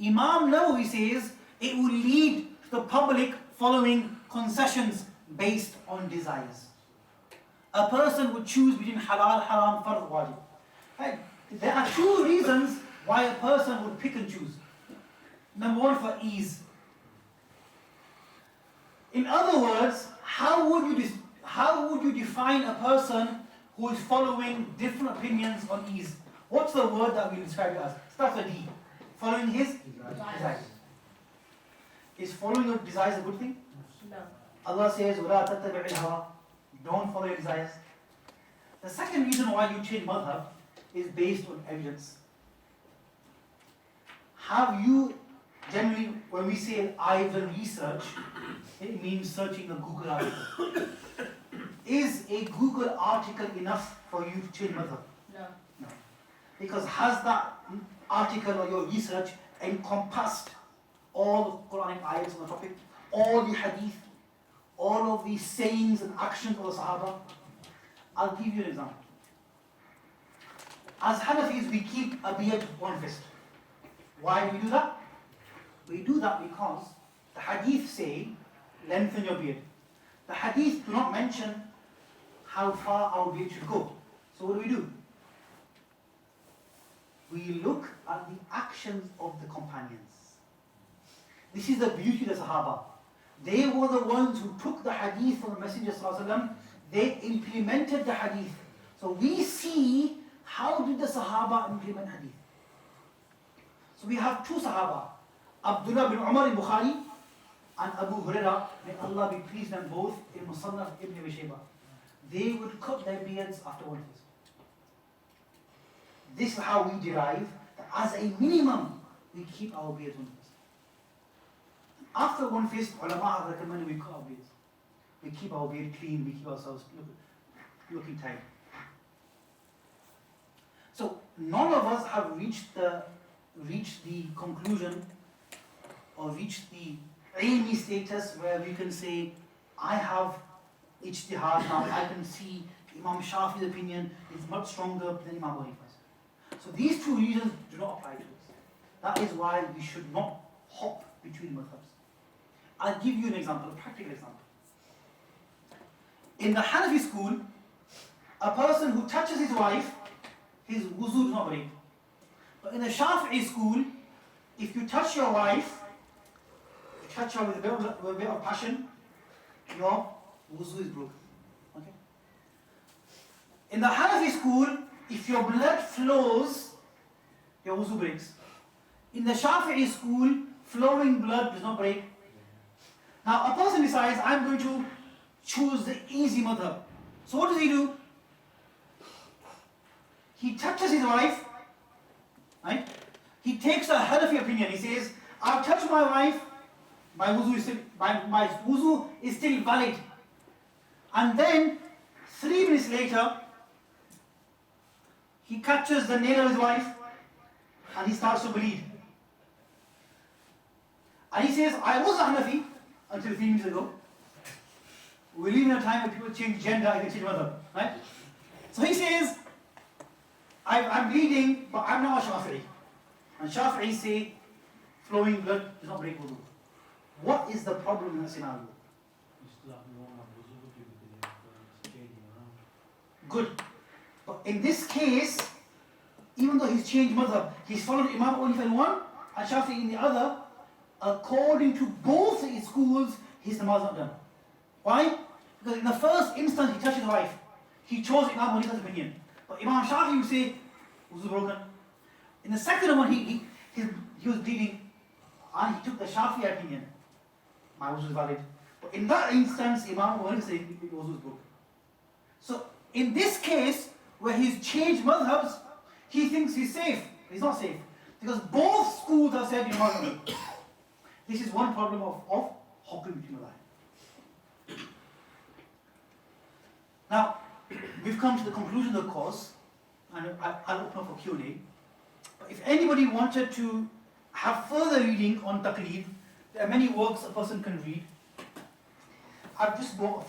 Imam Nawawi says it will lead to the public following concessions based on desires. A person would choose between halal, haram, fard, wajib. Right? There are two reasons why a person would pick and choose. Number one, for ease. In other words, how would you define a person who is following different opinions on ease? What's the word that we describe it as? Starts with D. Following his desires. Is following your desires a good thing? No. Allah says, وَلَا تَتَّبِعِ الْهَوَىٰ. Don't follow your desires. The second reason why you change madhab is based on evidence. Have you, generally, when we say I've done research, it means searching a Google article. Is a Google article enough for you to change madhab? No. No. Because has that article or your research encompassed all the Quranic ayats on the topic, all the hadith, all of the sayings and actions of the Sahaba? I'll give you an example. As Hanafis, we keep a beard one fist. Why do we do that? We do that because the hadith say, lengthen your beard. The hadith do not mention how far our beard should go. So what do? We look at the actions of the companions. This is the beauty of the Sahaba. They were the ones who took the hadith from the Messenger ﷺ. They implemented the hadith. So we see how did the Sahaba implement hadith. So we have two Sahaba, Abdullah bin Umar in Bukhari and Abu Hurairah, may Allah be pleased them both, in Musannaf ibn Abi Shayba. They would cut their beards after one fist. This is how we derive that as a minimum, we keep our beards one fist. After one fist, ulama have recommended we cut our beards. We keep our beard clean, we keep ourselves looking tight. So none of us have reached the conclusion or reached the ilmi status where we can say, I have ijtihad now, I can see Imam Shafi's opinion is much stronger than Imam Abu Hanifa's. So these two reasons do not apply to us. That is why we should not hop between madhabs. I'll give you an example, a practical example. In the Hanafi school, a person who touches his wife, his wuzu is not break. But in the Shafi'i school, if you touch your wife, you touch her with a bit of passion, your wuzu is broken. Okay? In the Hanafi school, if your blood flows, your wuzu breaks. In the Shafi'i school, flowing blood does not break. Now a person decides, I'm going to choose the easy madhab. So what does he do? He touches his wife, right? He takes a Hanafi opinion. He says, I've touched my wife, my wuzu is still valid. And then 3 minutes later, he catches the nail of his wife and he starts to bleed. And he says, I was a Hanafi until 3 minutes ago. We live in a time when people change gender, I can change madhab, right? So he says, I'm bleeding, but I'm not a Shafi'i. And Shafi'i say, flowing blood does not break wudu. What is the problem in that scenario? Good. But in this case, even though he's changed madhab, he's followed Imam Abu Hanifa in one and Shafi'i in the other, according to both his schools, his namaz is not done. Why? Because in the first instance he touched his wife. He chose Imam Abu Hanifa's opinion. But Imam Shafi'i would say, wuzu broken. In the second one, he was bleeding and he took the Shafi'i opinion. My wuzu is valid. But in that instance, Imam Abu Hanifa said wuzu is broken. So in this case, where he's changed madhabs, he thinks he's safe. He's not safe. Because both schools have said Imam. This is one problem of hopping between the line. Now, we've come to the conclusion of the course, and I'll open up for Q&A. But if anybody wanted to have further reading on Taqlid, there are many works a person can read. I've just brought